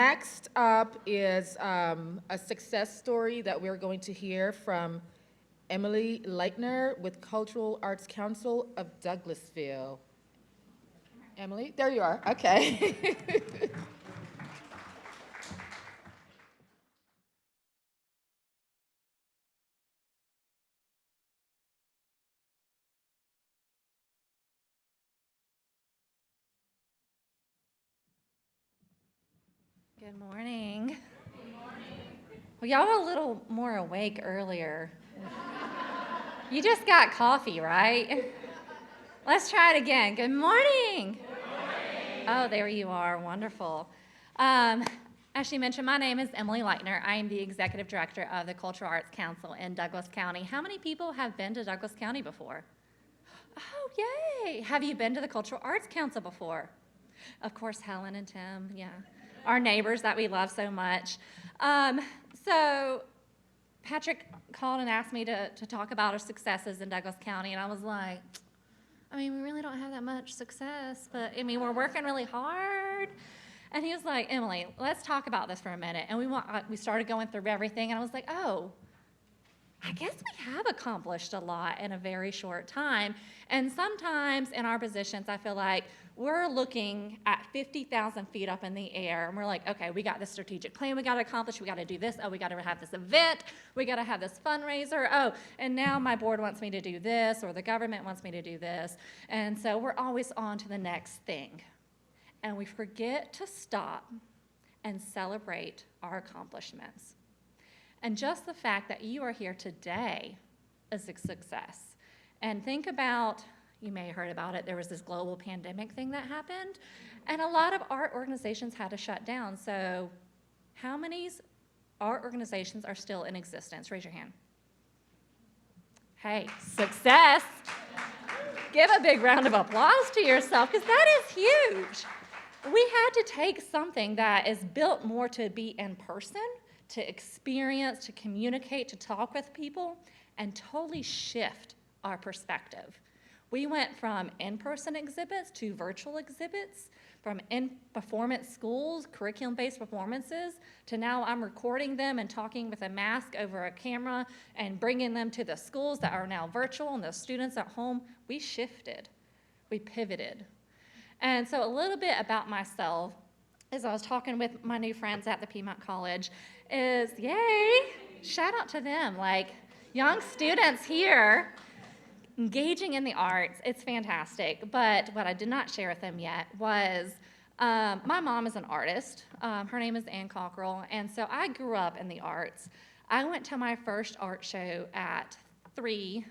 Next up is a success story that we're going to hear from Emily Lightner with Cultural Arts Council of Douglasville. Emily, there you are. Okay. Good morning. Well, y'all were a little more awake earlier. You just got coffee, right? Let's try it again. Good morning. Oh, there you are. Wonderful. As she mentioned, my name is Emily Lightner. I am the Executive Director of the Cultural Arts Council in Douglas County. How many people have been to Douglas County before? Oh, yay. Have you been to the Cultural Arts Council before? Of course, Helen and Tim, yeah. Our neighbors that we love so much. So Patrick called and asked me to talk about our successes in Douglas County, and I was like, we really don't have that much success, but we're working really hard. And he was like, Emily, let's talk about this for a minute. And we started going through everything, and I was like, oh, I guess we have accomplished a lot in a very short time. And sometimes in our positions, I feel like we're looking at 50,000 feet up in the air, and we're like, okay, we got this strategic plan we got to accomplish, we got to do this, oh, we got to have this event, we got to have this fundraiser, oh, and now my board wants me to do this, or the government wants me to do this. And so we're always on to the next thing. And we forget to stop and celebrate our accomplishments. And just the fact that you are here today is a success. And think about, you may have heard about it, there was this global pandemic thing that happened, and a lot of art organizations had to shut down. So how many art organizations are still in existence? Raise your hand. Hey, success. Give a big round of applause to yourself, because that is huge. We had to take something that is built more to be in person, to experience, to communicate, to talk with people, and totally shift our perspective. We went from in-person exhibits to virtual exhibits, from in-performance schools, curriculum-based performances, to now I'm recording them and talking with a mask over a camera and bringing them to the schools that are now virtual and the students at home. We shifted, we pivoted. And so a little bit about myself, as I was talking with my new friends at the Piedmont College, is yay, shout out to them, like young students here engaging in the arts. It's fantastic. But what I did not share with them yet was my mom is an artist. Her name is Red Cockerill, and so I grew up in the arts. I went to my first art show at 3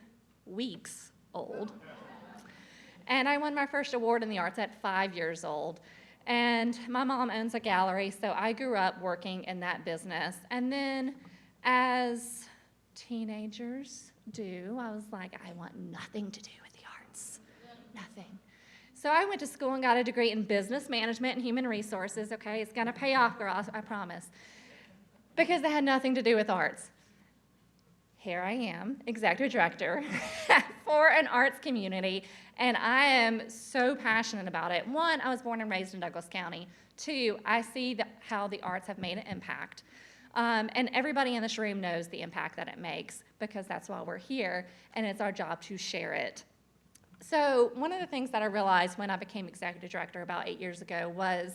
weeks old, and I won my first award in the arts at 5 years old. And my mom owns a gallery, so I grew up working in that business. And then as teenagers do, I was like, I want nothing to do with the arts, nothing. So I went to school and got a degree in business management and human resources. Okay, it's gonna pay off, girl, I promise. Because it had nothing to do with arts. Here I am, executive director for an arts community, and I am so passionate about it. One, I was born and raised in Douglas County. Two, I see how the arts have made an impact. And everybody in this room knows the impact that it makes, because that's why we're here, and it's our job to share it. So one of the things that I realized when I became executive director about 8 years ago was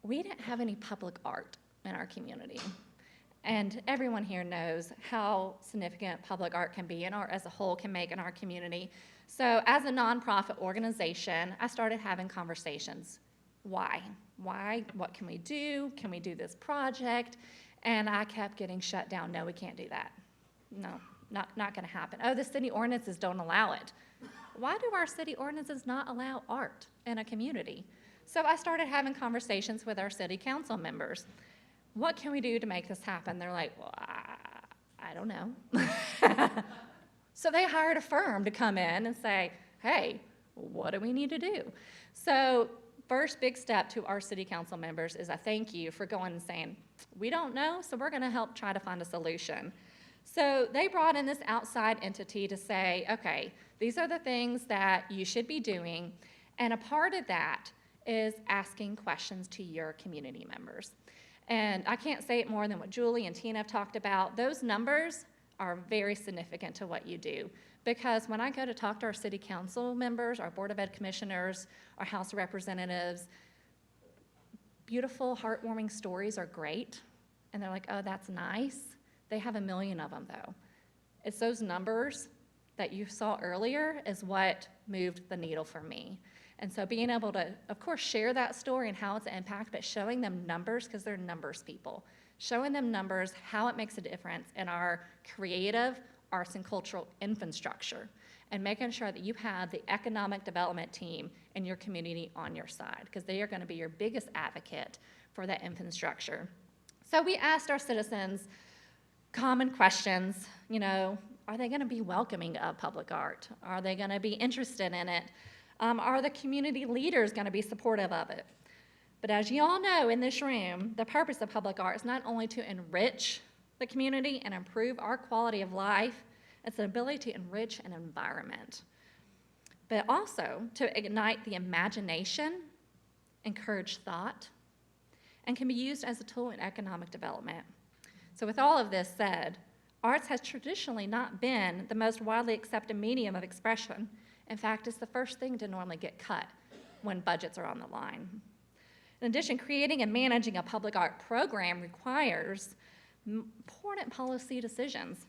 we didn't have any public art in our community. And everyone here knows how significant public art can be and art as a whole can make in our community. So as a nonprofit organization, I started having conversations. Why? Why? What can we do? Can we do this project? And I kept getting shut down. No, we can't do that. No, not gonna happen. Oh, the city ordinances don't allow it. Why do our city ordinances not allow art in a community? So I started having conversations with our city council members. What can we do to make this happen? They're like, well, I don't know. So they hired a firm to come in and say, hey, what do we need to do? So first big step to our city council members is a thank you for going and saying, we don't know, so we're gonna help try to find a solution. So they brought in this outside entity to say, okay, these are the things that you should be doing, and a part of that is asking questions to your community members. And I can't say it more than what Julie and Tina have talked about. Those numbers are very significant to what you do. Because when I go to talk to our city council members, our Board of Ed commissioners, our House of Representatives, beautiful, heartwarming stories are great. And they're like, oh, that's nice. They have 1 million of them, though. It's those numbers that you saw earlier is what moved the needle for me. And so being able to, of course, share that story and how it's an impact, but showing them numbers, because they're numbers people, showing them numbers, how it makes a difference in our creative, arts, and cultural infrastructure, and making sure that you have the economic development team in your community on your side, because they are going to be your biggest advocate for that infrastructure. So we asked our citizens common questions, are they going to be welcoming of public art? Are they going to be interested in it? Are the community leaders going to be supportive of it? But as you all know in this room, the purpose of public art is not only to enrich the community and improve our quality of life, it's an ability to enrich an environment, but also to ignite the imagination, encourage thought, and can be used as a tool in economic development. So with all of this said, arts has traditionally not been the most widely accepted medium of expression. In fact, it's the first thing to normally get cut when budgets are on the line. In addition, creating and managing a public art program requires important policy decisions,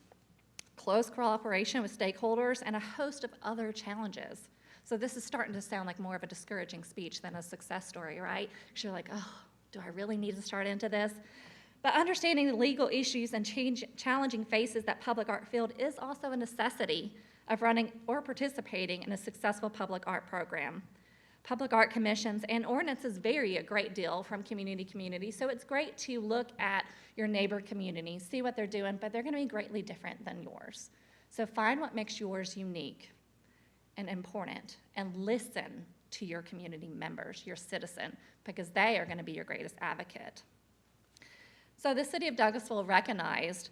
close cooperation with stakeholders, and a host of other challenges. So this is starting to sound like more of a discouraging speech than a success story, right? Because you're like, oh, do I really need to start into this? But understanding the legal issues and challenging faces that public art field is also a necessity of running or participating in a successful public art program. Public art commissions and ordinances vary a great deal from community to community, so it's great to look at your neighbor community, see what they're doing, but they're going to be greatly different than yours. So find what makes yours unique and important, and listen to your community members, your citizen, because they are going to be your greatest advocate. So the City of Douglasville recognized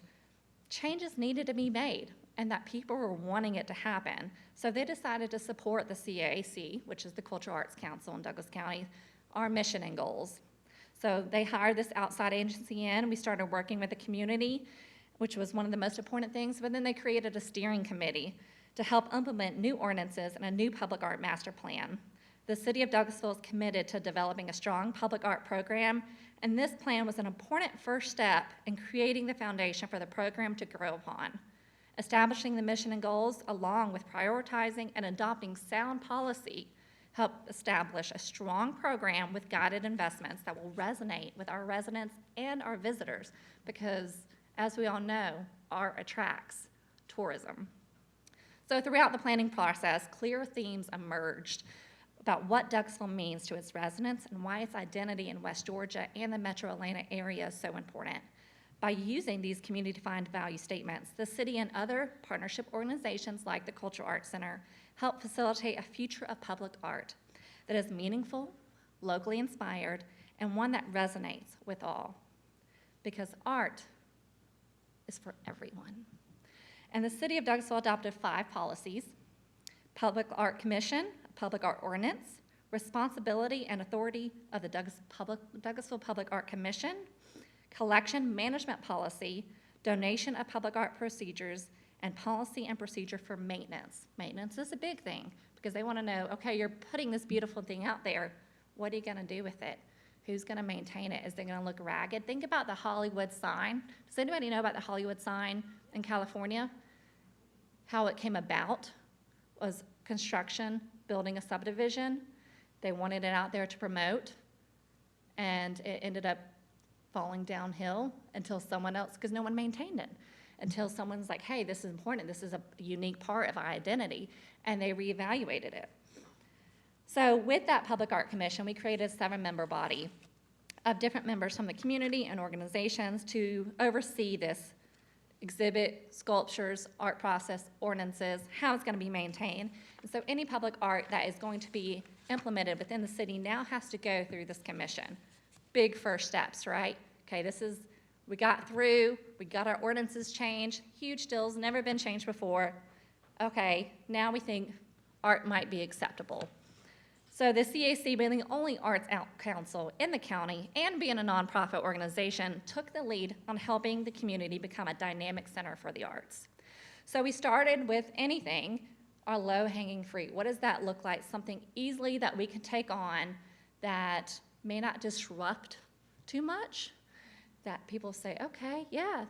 changes needed to be made and that people were wanting it to happen. So they decided to support the CAC, which is the Cultural Arts Council in Douglas County, our mission and goals. So they hired this outside agency in, and we started working with the community, which was one of the most important things, but then they created a steering committee to help implement new ordinances and a new public art master plan. The City of Douglasville is committed to developing a strong public art program, and this plan was an important first step in creating the foundation for the program to grow upon. Establishing the mission and goals, along with prioritizing and adopting sound policy, help establish a strong program with guided investments that will resonate with our residents and our visitors, because, as we all know, art attracts tourism. So throughout the planning process, clear themes emerged about what Douglasville means to its residents and why its identity in West Georgia and the metro Atlanta area is so important. By using these community-defined value statements, the city and other partnership organizations like the Cultural Arts Center help facilitate a future of public art that is meaningful, locally inspired, and one that resonates with all. Because art is for everyone. And the City of Douglasville adopted 5 policies: Public Art Commission, Public Art Ordinance, responsibility and authority of the Douglasville Public Art Commission, collection management policy, donation of public art procedures, and policy and procedure for maintenance. Maintenance is a big thing because they want to know, okay, you're putting this beautiful thing out there. What are you going to do with it? Who's going to maintain it? Is it going to look ragged? Think about the Hollywood sign. Does anybody know about the Hollywood sign in California? How it came about was construction, building a subdivision. They wanted it out there to promote, and it ended up falling downhill until someone else, because no one maintained it, until someone's like, hey, this is important, this is a unique part of our identity, and they reevaluated it. So with that Public Art Commission, we created a 7-member body of different members from the community and organizations to oversee this exhibit, sculptures, art process, ordinances, how it's going to be maintained. And so any public art that is going to be implemented within the city now has to go through this commission. Big first steps, right? Okay, we got through, we got our ordinances changed, huge deals, never been changed before. Okay, now we think art might be acceptable. So the CAC, being the only arts council in the county and being a nonprofit organization, took the lead on helping the community become a dynamic center for the arts. So we started with anything, our low-hanging fruit. What does that look like? Something easily that we can take on that may not disrupt too much, that people say, okay, yeah,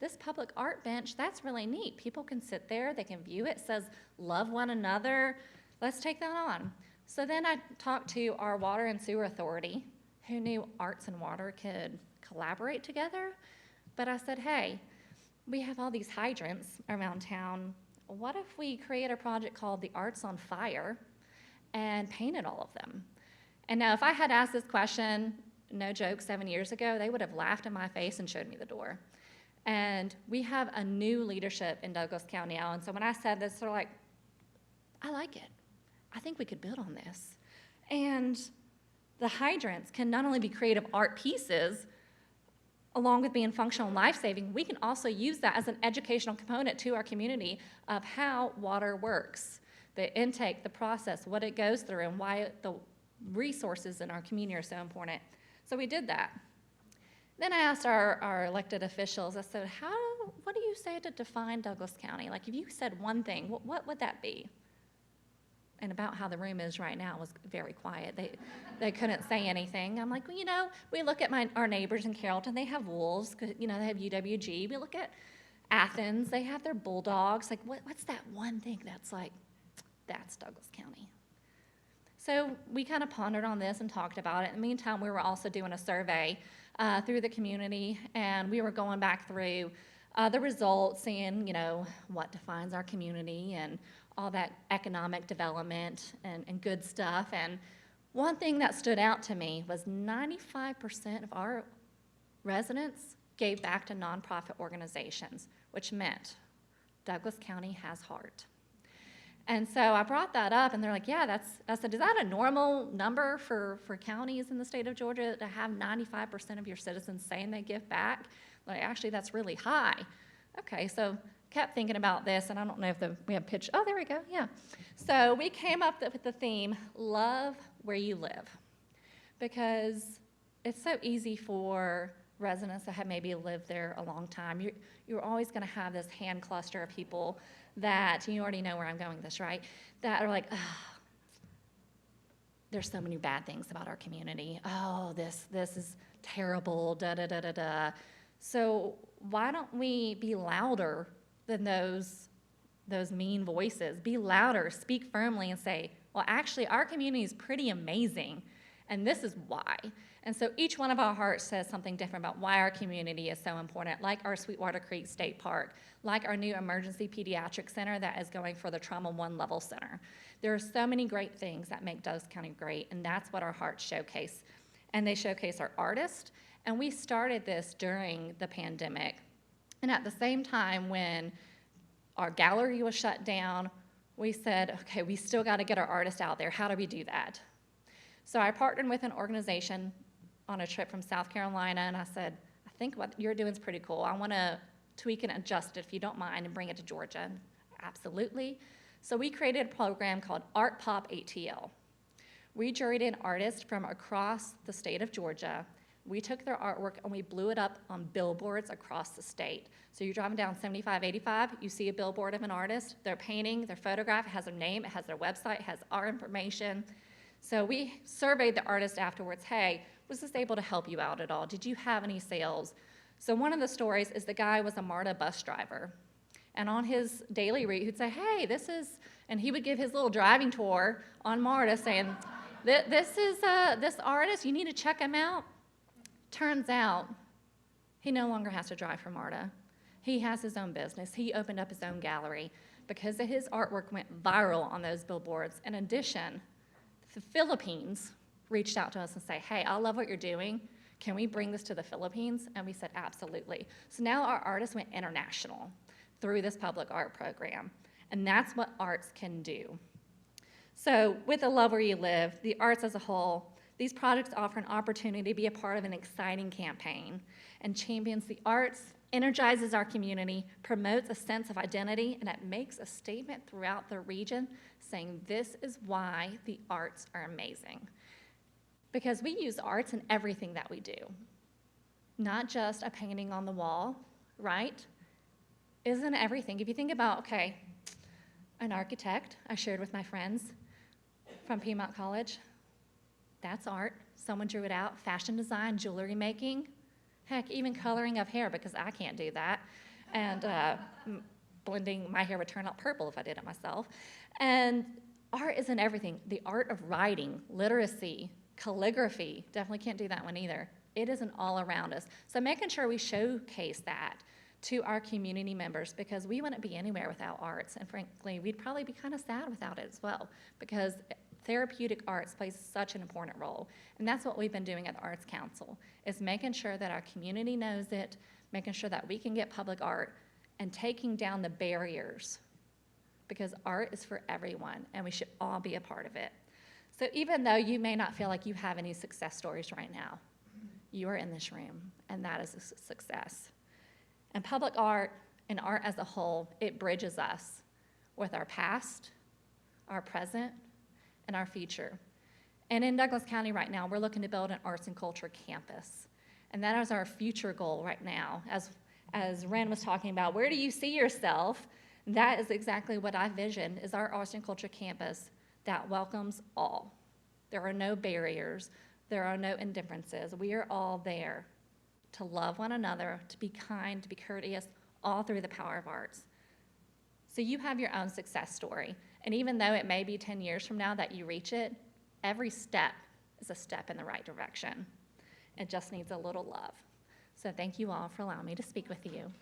this public art bench, that's really neat. People can sit there, they can view it, it says love one another, let's take that on. So then I talked to our water and sewer authority, who knew arts and water could collaborate together. But I said, hey, we have all these hydrants around town. What if we create a project called the Arts on Fire and painted all of them? And now if I had asked this question, no joke, 7 years ago, they would have laughed in my face and showed me the door. And we have a new leadership in Douglas County now. And so when I said this, they're like, I like it. I think we could build on this. And the hydrants can not only be creative art pieces, along with being functional and life-saving, we can also use that as an educational component to our community of how water works, the intake, the process, what it goes through, and why the resources in our community are so important. So we did that. Then I asked our elected officials, I said, what do you say to define Douglas County? Like, if you said one thing, what would that be? And about how the room is right now was very quiet. They couldn't say anything. I'm like, well, you know, we look at our neighbors in Carrollton, they have wolves, you know, they have UWG. We look at Athens, they have their bulldogs. Like, what's that one thing that's like, that's Douglas County? So we kind of pondered on this and talked about it. In the meantime, we were also doing a survey through the community, and we were going back through the results, seeing, you know, what defines our community and all that economic development and good stuff. And one thing that stood out to me was 95% of our residents gave back to nonprofit organizations, which meant Douglas County has heart. And so I brought that up, and they're like, yeah, I said, is that a normal number for counties in the state of Georgia to have 95% of your citizens saying they give back? Like, actually, that's really high. Okay, so kept thinking about this, and I don't know if we have pitch. Oh, there we go, yeah. So we came up with the theme, love where you live, because it's so easy for residents that have maybe lived there a long time. You're always gonna have this hand cluster of people that, you already know where I'm going with this, right? That are like, oh, there's so many bad things about our community. Oh, this is terrible, da-da-da-da-da. So why don't we be louder than those mean voices? Be louder, speak firmly, and say, well, actually, our community is pretty amazing, and this is why. And so each one of our hearts says something different about why our community is so important, like our Sweetwater Creek State Park, like our new emergency pediatric center that is going for the Trauma 1 level center. There are so many great things that make Douglas County great, and that's what our hearts showcase. And they showcase our artists, and we started this during the pandemic. And at the same time, when our gallery was shut down, we said, okay, we still got to get our artists out there. How do we do that? So I partnered with an organization on a trip from South Carolina, and I said, I think what you're doing is pretty cool. I want to tweak and adjust it, if you don't mind, and bring it to Georgia. Absolutely. So we created a program called Art Pop ATL. We juried in artists from across the state of Georgia. We took their artwork and we blew it up on billboards across the state. So you're driving down 75, 85, you see a billboard of an artist, their painting, their photograph, it has their name, it has their website, it has our information. So we surveyed the artist afterwards, hey, was this able to help you out at all? Did you have any sales? So one of the stories is the guy was a MARTA bus driver. And on his daily route, he'd say, hey, this is, and he would give his little driving tour on MARTA saying, this is this artist, you need to check him out. Turns out, he no longer has to drive for MARTA. He has his own business. He opened up his own gallery because his artwork went viral on those billboards. In addition, the Philippines reached out to us and said, hey, I love what you're doing. Can we bring this to the Philippines? And we said, absolutely. So now our artists went international through this public art program. And that's what arts can do. So with the Love Where You Live, the arts as a whole, These projects offer an opportunity to be a part of an exciting campaign and champions the arts, energizes our community, promotes a sense of identity, and it makes a statement throughout the region saying this is why the arts are amazing. Because we use arts in everything that we do, not just a painting on the wall, right? Isn't everything. If you think about, okay, an architect, I shared with my friends from Piedmont College, that's art. Someone drew it out. Fashion design, jewelry making, heck, even coloring of hair, because I can't do that. And blending, my hair would turn out purple if I did it myself. And art isn't everything. The art of writing, literacy, calligraphy, definitely can't do that one either. It isn't all around us. So making sure we showcase that to our community members, because we wouldn't be anywhere without arts, and frankly, we'd probably be kind of sad without it as well, because therapeutic arts plays such an important role. And that's what we've been doing at the Arts Council, is making sure that our community knows it, making sure that we can get public art, and taking down the barriers, because art is for everyone, and we should all be a part of it. So even though you may not feel like you have any success stories right now, you are in this room, and that is a success. And public art and art as a whole, it bridges us with our past, our present, and our future. And in Douglas County right now, we're looking to build an arts and culture campus. And that is our future goal right now. As Ren was talking about, where do you see yourself? That is exactly what I vision, is our arts and culture campus that welcomes all. There are no barriers. There are no indifferences. We are all there to love one another, to be kind, to be courteous, all through the power of arts. So you have your own success story. And even though it may be 10 years from now that you reach it, every step is a step in the right direction. It just needs a little love. So thank you all for allowing me to speak with you.